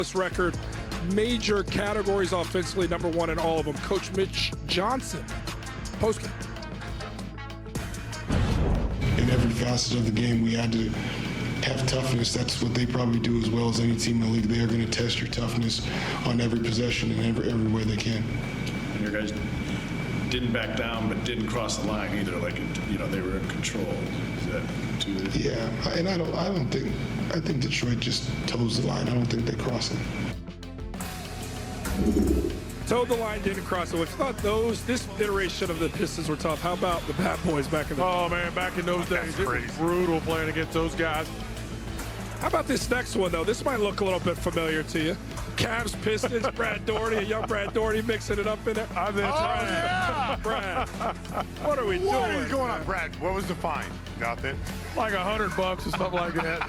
This record, major categories offensively, #1 in all of them. Coach Mitch Johnson, postgame. In every facet of the game, we had to have toughness. That's what they probably do as well as any team in the league. They are going to test your toughness on every possession and every way they can. And your guys didn't back down, but didn't cross the line either. Like, they were in control. Is that too? Yeah, and I think Detroit just toes the line. I don't think they cross it. Towed the line, didn't cross it. Which thought this iteration of the Pistons were tough. How about the Bad Boys back in the Oh, man, back in those days, it was brutal playing against those guys. How about this next one, though? This might look a little bit familiar to you. Cavs, Pistons, Brad Daugherty, a young Brad Daugherty mixing it up in there. Brad, what are we doing? What is going on, Brad? What was the fine? Nothing. Like $100 or something like that.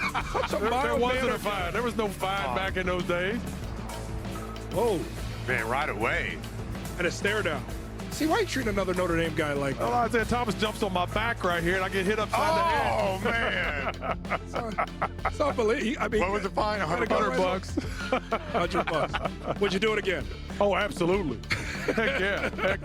there wasn't a fine. There was no fine back in those days. Whoa. Man, right away. And a stare down. See, why you treat another Notre Dame guy like that? Well, Isaiah Thomas jumps on my back right here, and I get hit upside the head. Oh, man. It's unbelievable. I mean, What was the fine? $100. $100. Would you do it again? Oh, absolutely. Heck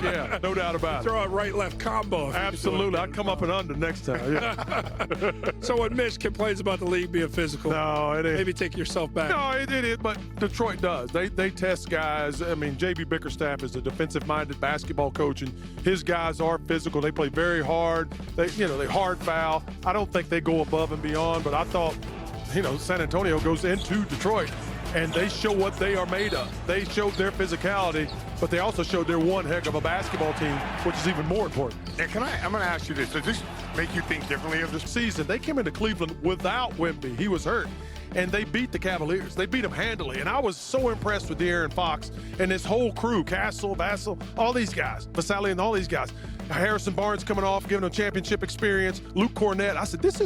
yeah. No doubt about it. Throw a right-left combo. Absolutely. I'd come up and under next time. Yeah. So when Mitch complains about the league being physical, No, it ain't. maybe take yourself back. No, it is, but Detroit does. They test guys. I mean, J.B. Bickerstaff is a defensive-minded basketball coach, and his guys are physical. They play very hard. They hard foul. I don't think they go above and beyond, but I thought, San Antonio goes into Detroit, and they show what they are made of. They showed their physicality, but they also showed they're one heck of a basketball team, which is even more important. And I'm going to ask you this. Does this make you think differently of this Season, they came into Cleveland without Wemby. He was hurt. And they beat the Cavaliers. They beat them handily. And I was so impressed with De'Aaron Fox and this whole crew, Castle, Vassell, all these guys, Vasali and all these guys. Harrison Barnes coming off, giving them championship experience. Luke Cornett. I said, this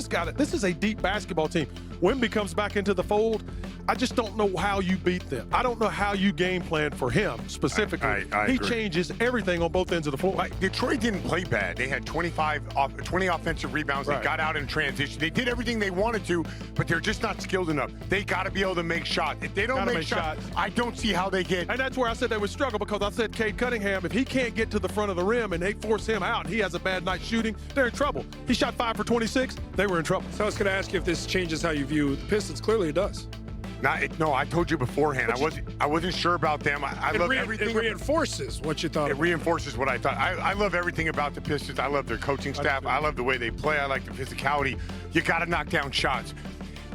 is a deep basketball team. Wemby comes back into the fold. I just don't know how you beat them. I don't know how you game plan for him specifically. I he agree. changes everything on both ends of the floor. Detroit didn't play bad. They had 20 offensive rebounds. Right. They got out in transition. They did everything they wanted to, but they're just not skilled enough. They got to be able to make shots. If they don't make shots, I don't see how they get. And that's where I said they would struggle, because I said Cade Cunningham, if he can't get to the front of the rim and they force him out, he has a bad night shooting, they're in trouble. He shot 5 for 26. They were in trouble. So I was going to ask you if this changes how you view the Pistons. Clearly it does. No, I told you beforehand. I wasn't sure about them. I love everything. It reinforces what you thought. It reinforces what I thought. I love everything about the Pistons. I love their coaching staff. I love the way they play. I like the physicality. You got to knock down shots.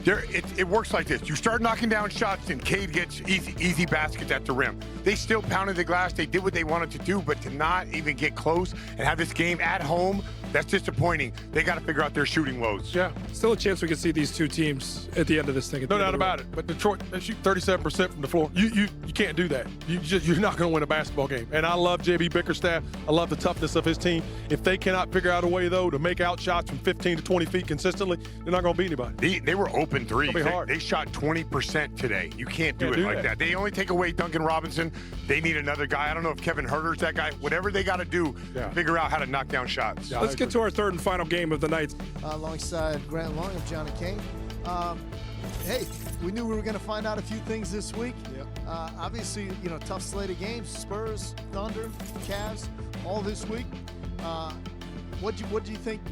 It works like this. You start knocking down shots, and Cade gets easy baskets at the rim. They still pounded the glass. They did what they wanted to do, but to not even get close and have this game at home, that's disappointing. They got to figure out their shooting loads. Yeah, still a chance we can see these two teams at the end of this thing. No doubt about it. But Detroit, they shoot 37% from the floor. You can't do that. You're not going to win a basketball game. And I love J.B. Bickerstaff. I love the toughness of his team. If they cannot figure out a way, though, to make out shots from 15 to 20 feet consistently, they're not going to beat anybody. They were open threes. They shot 20% today. You can't do it like that. They only take away Duncan Robinson. They need another guy. I don't know if Kevin Huerter's that guy. Whatever they got to do, figure out how to knock down shots. Let's get to our third and final game of the night. Alongside Grant Long of Johnny Kane. Hey, we knew we were going to find out a few things this week. Yep. Obviously, tough slate of games. Spurs, Thunder, Cavs, all this week. What do you think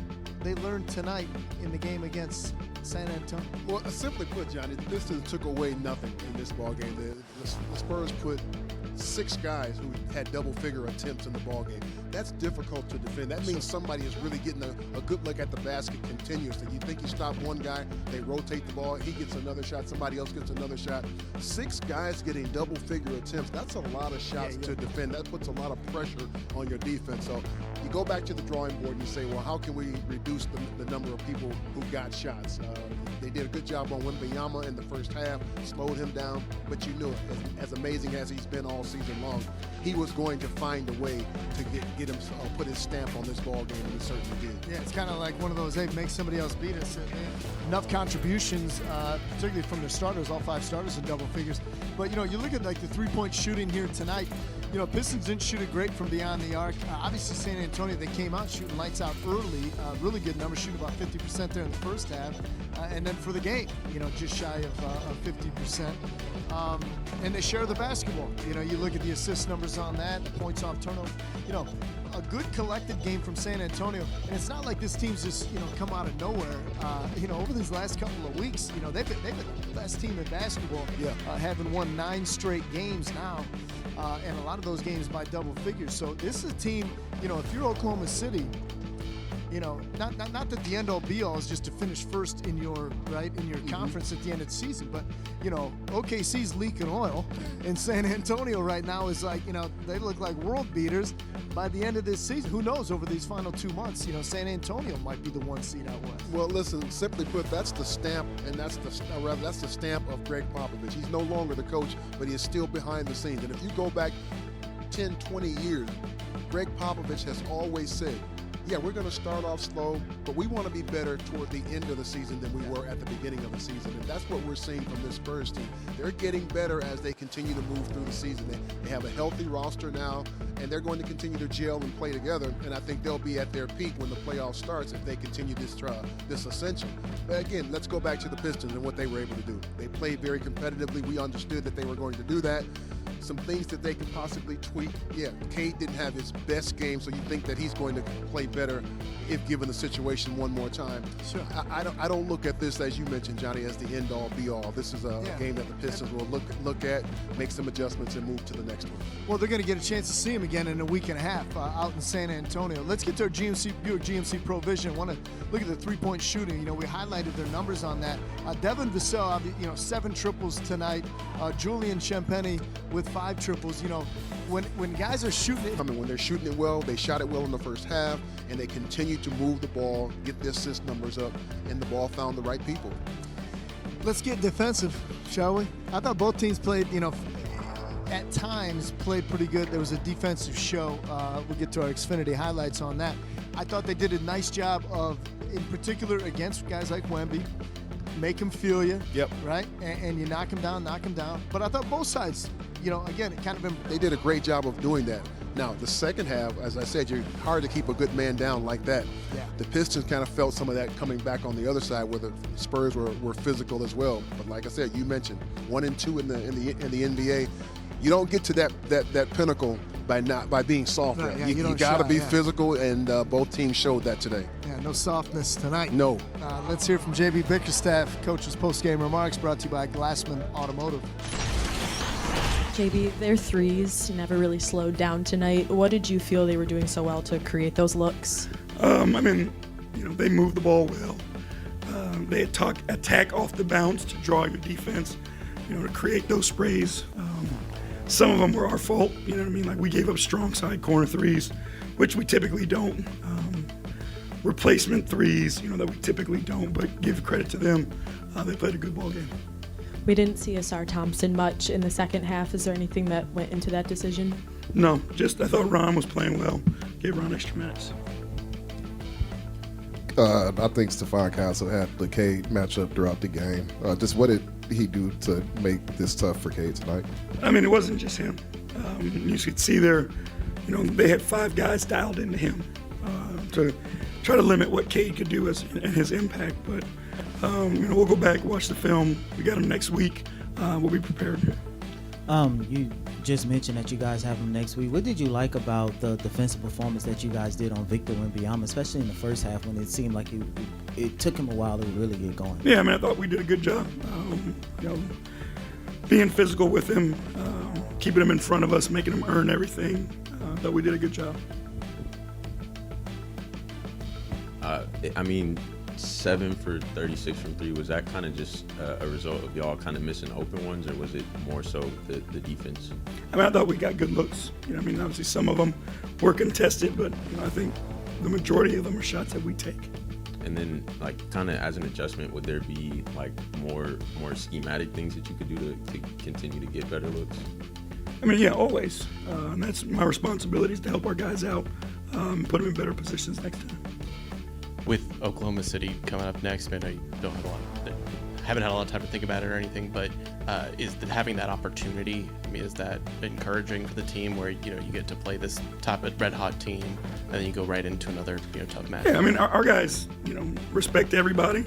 they learned tonight in the game against San Antonio? Well, simply put, Johnny, the Pistons took away nothing in this ball game. The Spurs put 6 guys who had double-figure attempts in the ball game. That's difficult to defend. That means somebody is really getting a good look at the basket continuously. You think you stop one guy, they rotate the ball, he gets another shot, somebody else gets another shot. 6 guys getting double-figure attempts, that's a lot of shots to defend. That puts a lot of pressure on your defense. So you go back to the drawing board and you say, well, how can we reduce the number of people who got shots? They did a good job on Wemby in the first half, slowed him down, but you knew it. As amazing as he's been all season long, he was going to find a way to get him put his stamp on this ball game, and he certainly did. Yeah, it's kind of like one of those, hey, make somebody else beat us. Enough contributions, particularly from the starters, all 5 starters in double figures. But, you look at like the three-point shooting here tonight. Pistons didn't shoot it great from beyond the arc. Obviously, San Antonio, they came out shooting lights out early. Really good numbers, shooting about 50% there in the first half. And then for the game, just shy of 50%. And they share the basketball. You look at the assist numbers on that, the points off turnover. A good collected game from San Antonio. And it's not like this team's just, come out of nowhere. Over these last couple of weeks, they've been the best team in basketball, having won 9 straight games now. And a lot of those games by double figures. So this is a team, if you're Oklahoma City, not that the end-all be-all is just to finish first in your conference at the end of the season, but OKC's leaking oil, and San Antonio right now is like, they look like world beaters by the end of this season. Who knows? Over these final 2 months, San Antonio might be the 1 seed out west. Well, listen, simply put, that's the stamp, and that's the stamp of Greg Popovich. He's no longer the coach, but he is still behind the scenes. And if you go back 10, 20 years, Greg Popovich has always said, yeah, we're going to start off slow, but we want to be better toward the end of the season than we were at the beginning of the season. And that's what we're seeing from this Spurs team. They're getting better as they continue to move through the season. They have a healthy roster now, and they're going to continue to gel and play together. And I think they'll be at their peak when the playoffs starts if they continue this ascension. But again, let's go back to the Pistons and what they were able to do. They played very competitively. We understood that they were going to do that. Some things that they could possibly tweak. Yeah, Cade didn't have his best game, so you think that he's going to play better if given the situation one more time. Sure. I don't look at this, as you mentioned, Johnny, as the end-all, be-all. This is a game that the Pistons will look at, make some adjustments, and move to the next one. Well, they're going to get a chance to see him again in a week and a half out in San Antonio. Let's get to our GMC Pro Vision. I want to look at the three-point shooting. We highlighted their numbers on that. Devin Vassell, 7 triples tonight. Julian Champagny with 5 triples. When guys are shooting it. When they're shooting it well, they shot it well in the first half, and they continue to move the ball, get the assist numbers up, and the ball found the right people. Let's get defensive, shall we? I thought both teams played, at times played pretty good. There was a defensive show. We'll get to our Xfinity highlights on that. I thought they did a nice job of, in particular, against guys like Wemby, make him feel you. Yep. Right? And you knock him down. But I thought both sides, again, it kind of. They did a great job of doing that. Now, the second half, as I said, you're hard to keep a good man down like that. Yeah. The Pistons kind of felt some of that coming back on the other side where the Spurs were physical as well. But like I said, you mentioned 1 and 2 in the NBA. You don't get to that pinnacle by being soft. Right, yeah, you got to be physical, and both teams showed that today. Yeah, no softness tonight. No. Let's hear from JB Bickerstaff, coach's post-game remarks, brought to you by Glassman Automotive. JB, their threes never really slowed down tonight. What did you feel they were doing so well to create those looks? They moved the ball well. They attack off the bounce to draw your defense, to create those sprays. Some of them were our fault, Like we gave up strong side corner threes, which we typically don't. Replacement threes, that we typically don't, but give credit to them. They played a good ball game. We didn't see Asar Thompson much in the second half. Is there anything that went into that decision? No, I thought Ron was playing well. Gave Ron extra minutes. I think Stephon Castle had the Cade matchup throughout the game. Just what did he do to make this tough for Cade tonight? It wasn't just him. You could see there, they had 5 guys dialed into him to try to limit what Cade could do and his impact. But we'll go back, watch the film. We got him next week. We'll be prepared. You just mentioned that you guys have him next week. What did you like about the defensive performance that you guys did on Victor Wemby, especially in the first half when it seemed like it took him a while to really get going? Yeah, I thought we did a good job. Being physical with him, keeping him in front of us, making him earn everything. I thought we did a good job. 7 for 36 from 3, was that kind of just a result of y'all kind of missing open ones, or was it more so the defense? I thought we got good looks. Obviously some of them were contested, but I think the majority of them are shots that we take. And then, kind of as an adjustment, would there be more schematic things that you could do to continue to get better looks? Always. And that's my responsibility, is to help our guys out, put them in better positions next time. With Oklahoma City coming up next, I know you haven't had a lot of time to think about it or anything, but having that opportunity, is that encouraging for the team where you get to play this top red hot team and then you go right into another tough match? Yeah, our guys respect everybody.